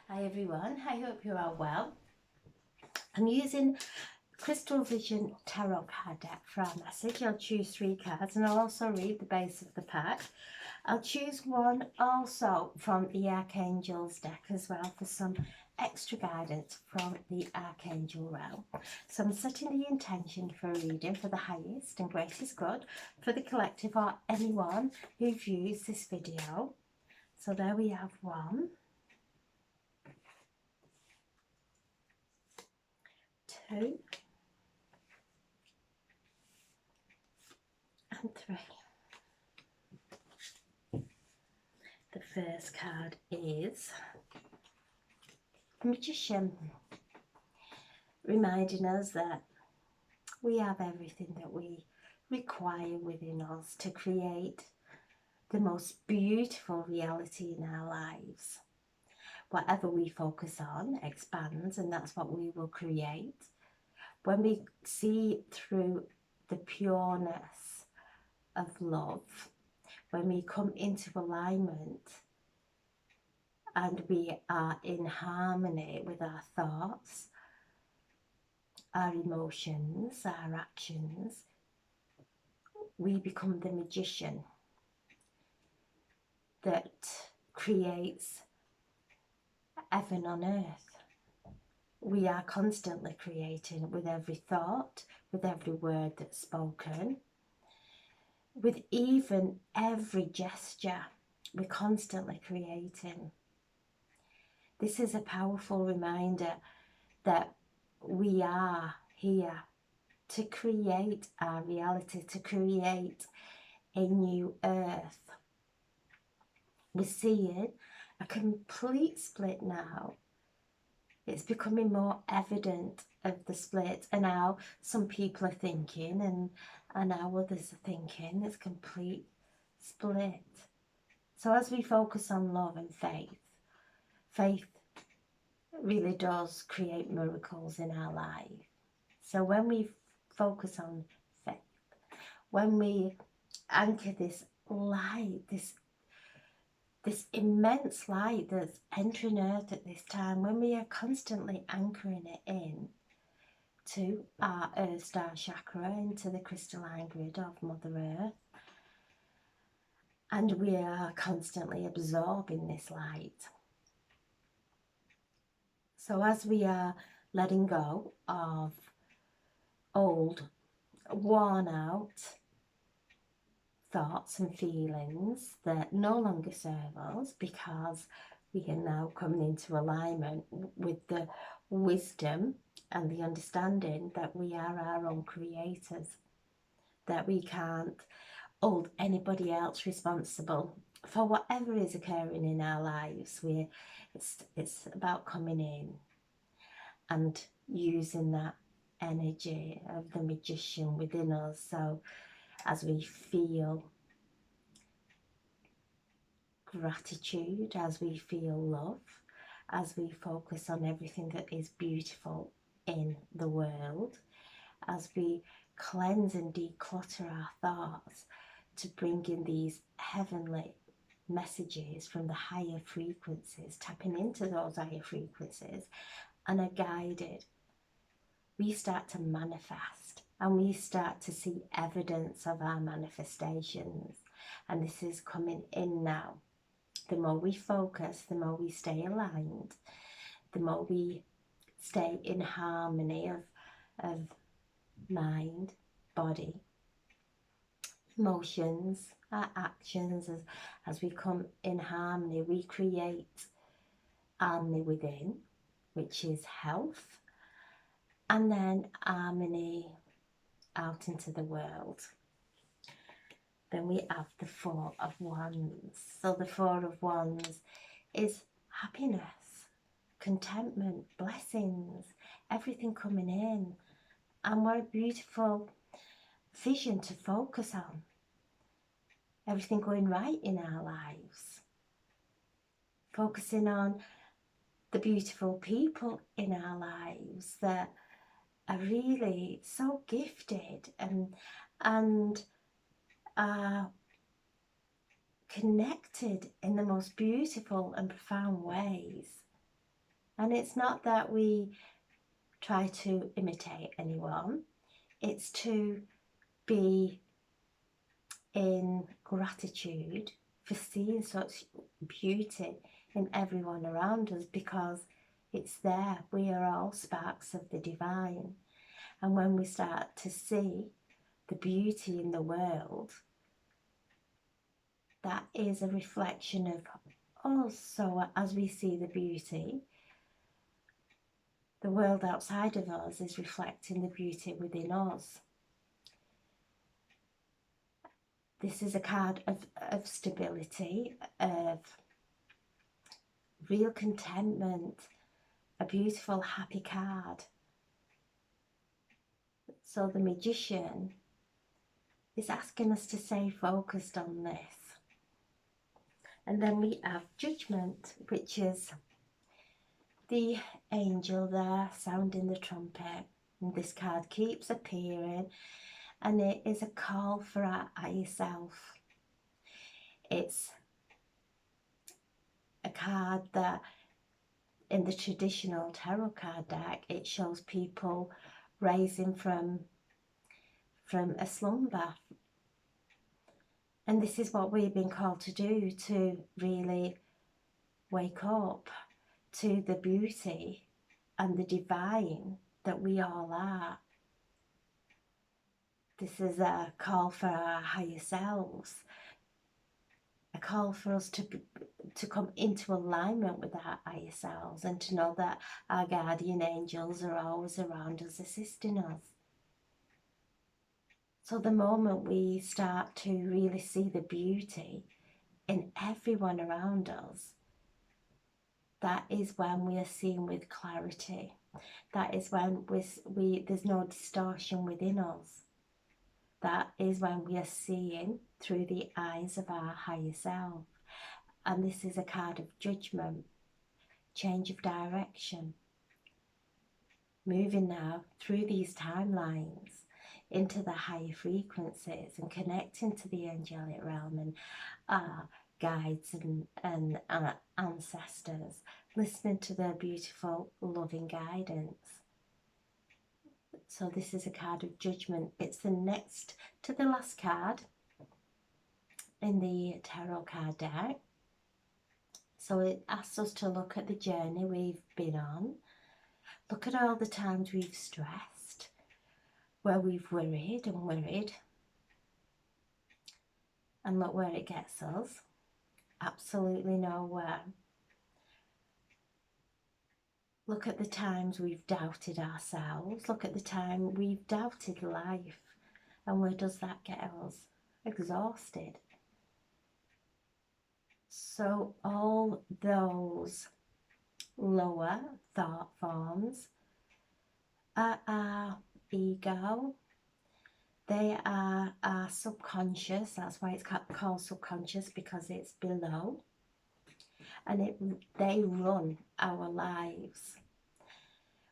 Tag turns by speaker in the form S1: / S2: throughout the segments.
S1: Hi everyone, I hope you are well. I'm using Crystal Vision Tarot card deck for our message. I'll choose 3 cards and I'll also read the base of the pack. I'll choose one also from the Archangels deck as well for some extra guidance from the Archangel realm. So I'm setting the intention for a reading for the highest and greatest good for the collective or anyone who views this video. So there we have 1, 2 and 3. The first card is the Magician, reminding us that we have everything that we require within us to create the most beautiful reality in our lives. Whatever we focus on expands, and that's what we will create. When we see through the pureness of love, when we come into alignment and we are in harmony with our thoughts, our emotions, our actions, we become the magician that creates heaven on earth. We are constantly creating with every thought, with every word that's spoken, with even every gesture. We're constantly creating. This is a powerful reminder that we are here to create our reality, to create a new earth. We're seeing a complete split now. It's becoming more evident of the split, and how some people are thinking and how others are thinking. It's complete split. So as we focus on love and faith, faith really does create miracles in our life. So when we focus on faith, when we anchor this light, this immense light that's entering earth at this time, when we are constantly anchoring it in to our earth star chakra, into the crystalline grid of Mother Earth, and we are constantly absorbing this light. So as we are letting go of old, worn out thoughts and feelings that no longer serve us, because we are now coming into alignment with the wisdom and the understanding that we are our own creators, that we can't hold anybody else responsible for whatever is occurring in our lives. It's about coming in and using that energy of the magician within us. So as we feel gratitude, as we feel love, as we focus on everything that is beautiful in the world, as we cleanse and declutter our thoughts to bring in these heavenly messages from the higher frequencies, tapping into those higher frequencies and are guided, we start to manifest and we start to see evidence of our manifestations. And this is coming in now. The more we focus, the more we stay aligned, the more we stay in harmony of mind, body, emotions, our actions. As we come in harmony, we create harmony within, which is health, and then harmony out into the world. Then we have the 4 of Wands. So the 4 of Wands is happiness, contentment, blessings, everything coming in. And what a beautiful vision to focus on. Everything going right in our lives. Focusing on the beautiful people in our lives that are really so gifted and are connected in the most beautiful and profound ways. And it's not that we try to imitate anyone, it's to be in gratitude for seeing such beauty in everyone around us, because it's there. We are all sparks of the divine. And when we start to see the beauty in the world, that is a reflection of us. So as we see the beauty, the world outside of us is reflecting the beauty within us. This is a card of stability, of real contentment, a beautiful, happy card. So the Magician is asking us to stay focused on this. And then we have Judgment, which is the angel there sounding the trumpet. And this card keeps appearing, and it is a call for our higher self. It's a card that in the traditional tarot card deck, it shows people rising from a slumber. And this is what we've been called to do, to really wake up to the beauty and the divine that we all are. This is a call for our higher selves, a call for us to come into alignment with our higher selves, and to know that our guardian angels are always around us, assisting us. So the moment we start to really see the beauty in everyone around us, that is when we are seeing with clarity. That is when there's no distortion within us. That is when we are seeing through the eyes of our higher self. And this is a card of judgment, change of direction. Moving now through these timelines into the higher frequencies and connecting to the angelic realm and our guides and our ancestors, listening to their beautiful, loving guidance. So this is a card of judgment. It's the next to the last card in the tarot card deck. So it asks us to look at the journey we've been on. Look at all the times we've stressed, where we've worried, and look where it gets us. Absolutely nowhere. Look at the times we've doubted ourselves. Look at the time we've doubted life. And where does that get us? Exhausted. So all those lower thought forms are our ego. They are our subconscious. That's why it's called subconscious, because it's below. And they run our lives.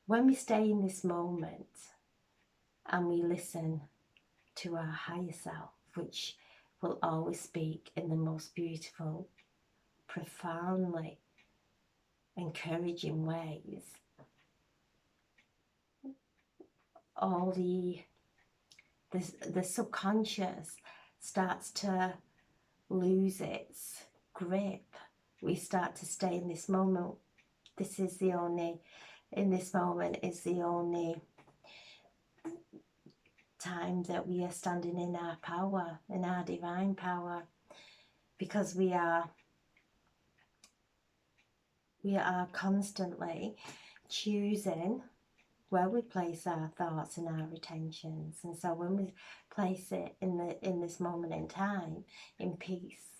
S1: When we stay in this moment and we listen to our higher self, which will always speak in the most beautiful, profoundly encouraging ways, all the subconscious starts to lose its grip. We start to stay in this moment. This is the only, in this moment is the only time that we are standing in our power, in our divine power, because we are constantly choosing where we place our thoughts and our attentions. And so when we place it in this moment in time, in peace,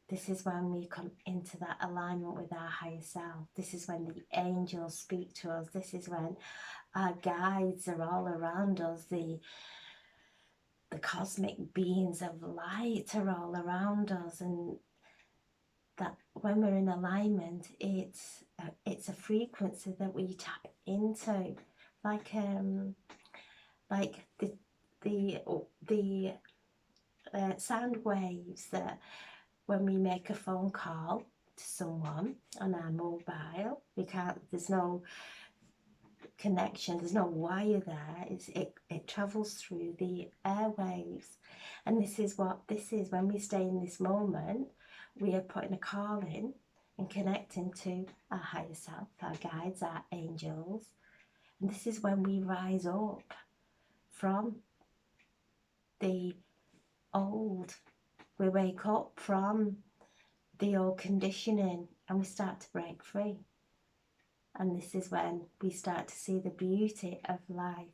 S1: this is when we come into that alignment with our higher self. This is when the angels speak to us. This is when our guides are all around us. The cosmic beings of light are all around us, and that when we're in alignment, it's a frequency that we tap into, like the sound waves that when we make a phone call, to someone on our mobile, we can't, there's no connection, there's no wire there, it travels through the airwaves. And this is what this is. When we stay in this moment, we are putting a call in and connecting to our higher self, our guides, our angels. And this is when we rise up from the old, we wake up from the old conditioning and we start to break free. And this is when we start to see the beauty of life,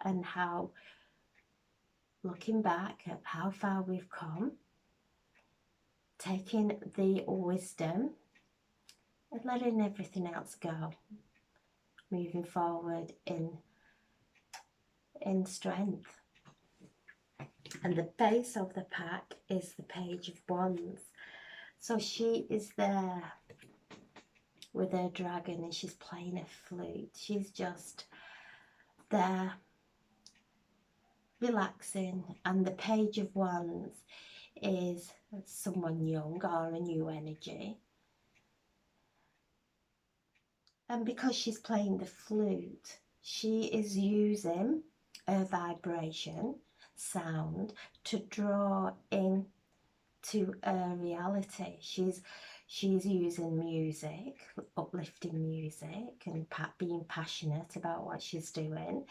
S1: and how, looking back at how far we've come, taking the wisdom and letting everything else go, moving forward in strength. And the base of the pack is the Page of Wands. So she is there with her dragon and she's playing a flute. She's just there relaxing. And the Page of Wands is someone young or a new energy. And because she's playing the flute, she is using her vibration, sound, to draw in to her reality. She's using music, uplifting music, and being passionate about what she's doing.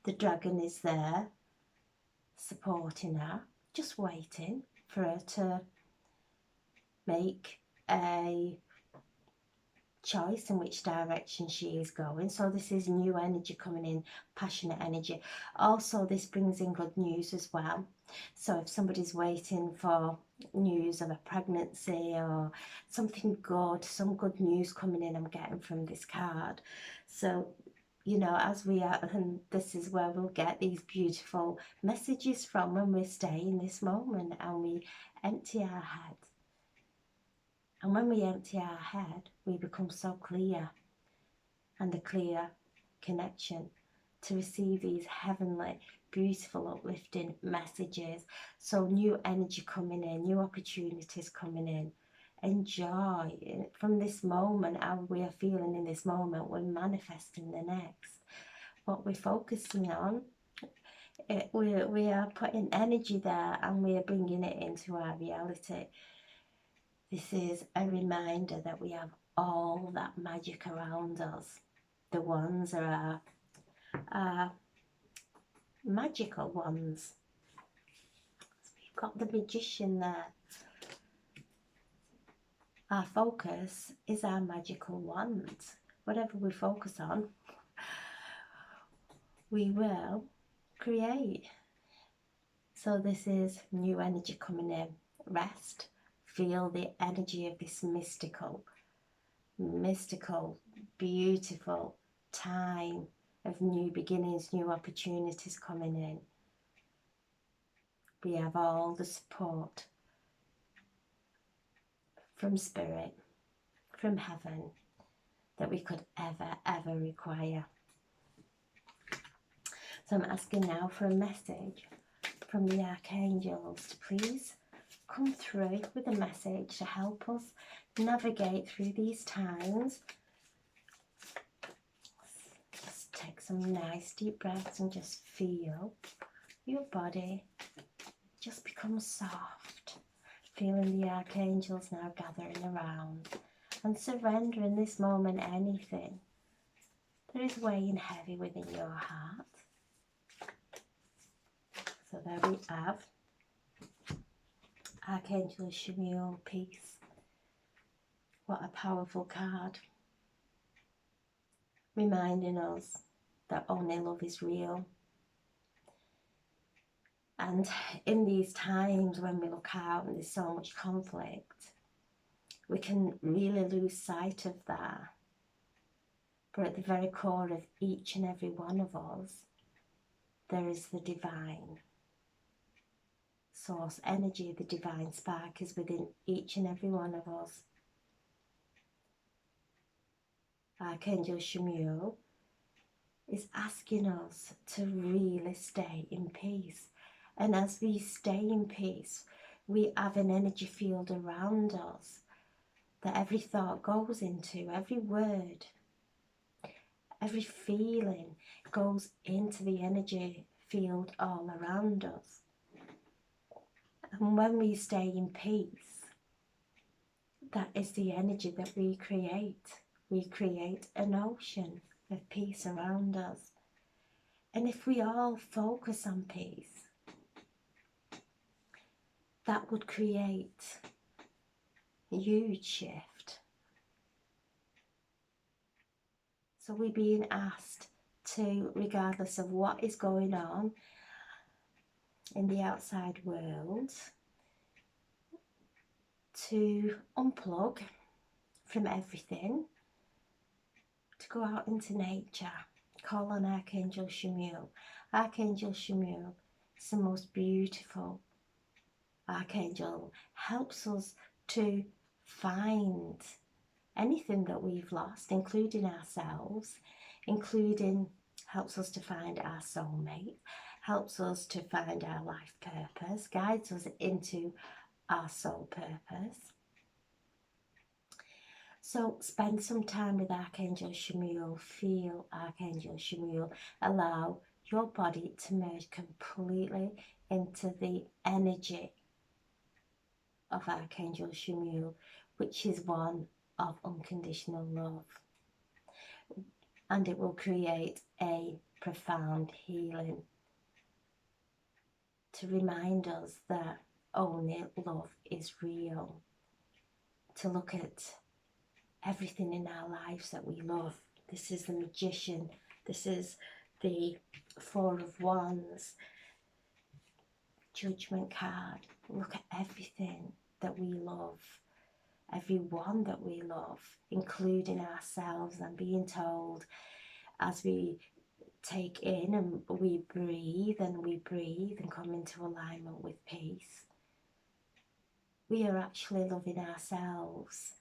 S1: The dragon is there supporting her, just waiting for her to make a choice in which direction she is going. So this is new energy coming in, passionate energy. Also, this brings in good news as well. So if somebody's waiting for news of a pregnancy or something good, some good news coming in, I'm getting from this card. So, you know, as we are, and this is where we'll get these beautiful messages from, when we stay in this moment and we empty our head. And when we empty our head, we become so clear, and a clear connection to receive these heavenly, beautiful, uplifting messages. So new energy coming in, new opportunities coming in. Enjoy from this moment, how we are feeling in this moment. We're manifesting the next. What we're focusing on, we are putting energy there and we are bringing it into our reality. This is a reminder that we have all that magic around us. The wands are our magical ones. So we've got the magician there. Our focus is our magical wand. Whatever we focus on, we will create. So this is new energy coming in. Rest. Feel the energy of this mystical, beautiful time of new beginnings, new opportunities coming in. We have all the support from spirit, from heaven, that we could ever require. So I'm asking now for a message from the Archangels to please come through with a message to help us navigate through these times. Just take some nice deep breaths and just feel your body just become soft. Feeling the Archangels now gathering around and surrender in this moment anything that is weighing heavy within your heart. So there we have Archangel Shmuel, peace. What a powerful card. Reminding us that only love is real. And in these times when we look out and there's so much conflict, we can really lose sight of that. But at the very core of each and every one of us, there is the divine source energy. The divine spark is within each and every one of us. Archangel Shmuel is asking us to really stay in peace. And as we stay in peace, we have an energy field around us that every thought goes into, every word, every feeling goes into the energy field all around us. And when we stay in peace, that is the energy that we create. We create an ocean of peace around us. And if we all focus on peace, that would create a huge shift. So we're being asked to, regardless of what is going on in the outside world, to unplug from everything, to go out into nature, call on Archangel Shmuel. Archangel Shmuel is the most beautiful archangel, helps us to find anything that we've lost, including ourselves, helps us to find our soulmate, helps us to find our life purpose, guides us into our soul purpose. So spend some time with Archangel Shmuel, feel Archangel Shmuel, allow your body to merge completely into the energy of Archangel Shmuel, which is one of unconditional love. And it will create a profound healing to remind us that only love is real, to look at everything in our lives that we love. This is the Magician, this is the Four of Wands, Judgment card. Look at everything that we love, everyone that we love, including ourselves, and being told as we take in and we breathe and come into alignment with peace, we are actually loving ourselves.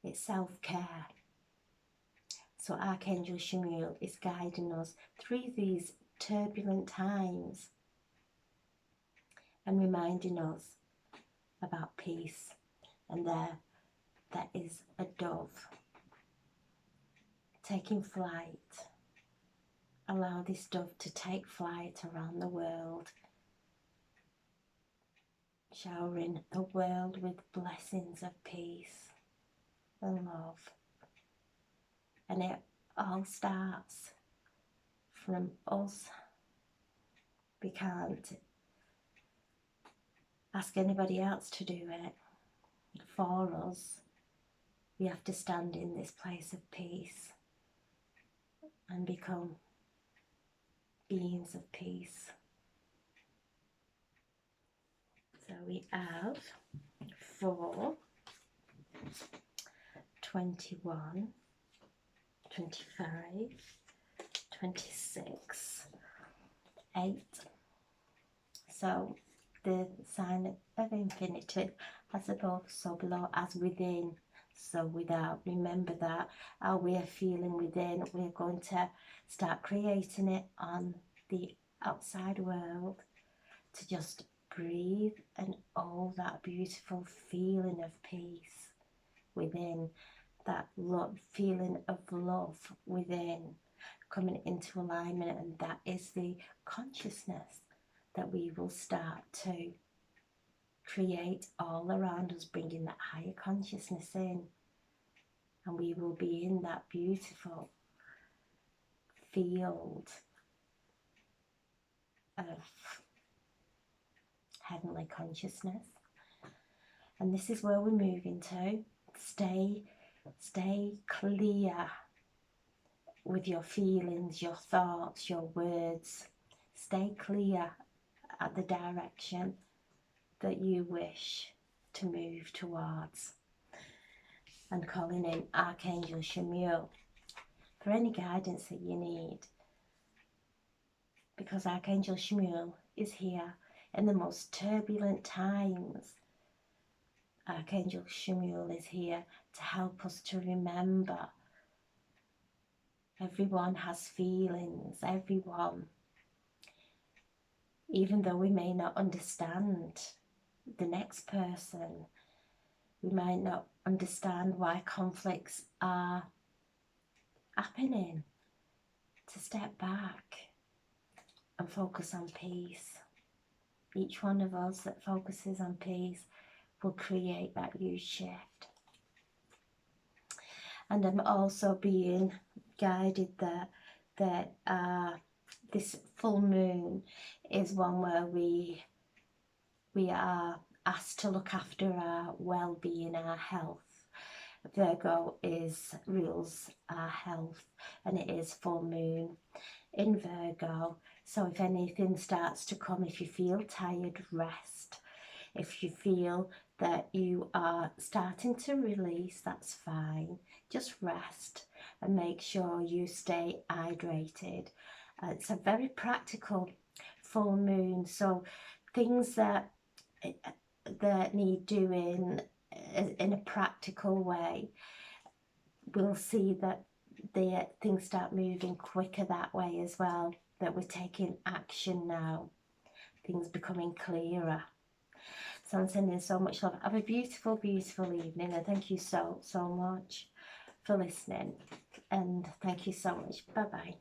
S1: It's self-care. So Archangel Shmuel is guiding us through these turbulent times and reminding us about peace. And there is a dove taking flight. Allow this dove to take flight around the world, showering the world with blessings of peace and love. And it all starts from us. We can't ask anybody else to do it for us. We have to stand in this place of peace and become beings of peace. So we have 4, 21, 25, 26, 8. So the sign of infinity, as above, so below, as within, so without. Remember that how we are feeling within, we're going to start creating it on the outside world, to just breathe and all that beautiful feeling of peace within, that love, feeling of love within, coming into alignment. And that is the consciousness that we will start to create all around us, bringing that higher consciousness in, and we will be in that beautiful field of heavenly consciousness. And this is where we're moving to. Stay clear with your feelings, your thoughts, your words. Stay clear at the direction that you wish to move towards. And calling in Archangel Shmuel for any guidance that you need, because Archangel Shmuel is here in the most turbulent times. Archangel Shmuel is here to help us to remember everyone has feelings, everyone, even though we may not understand the next person, We might not understand why conflicts are happening. To step back and focus on peace. Each one of us that focuses on peace will create that huge shift. And I'm also being guided that this full moon is one where we are asked to look after our well-being, our health. Virgo rules our health, and it is full moon in Virgo. So if anything starts to come, if you feel tired, rest. If you feel that you are starting to release, that's fine. Just rest and make sure you stay hydrated. It's a very practical full moon, so things that need doing in a practical way, we'll see that things start moving quicker that way as well, that we're taking action now, things becoming clearer. So I'm sending so much love. Have a beautiful, beautiful evening, and thank you so much for listening, and thank you so much. Bye bye.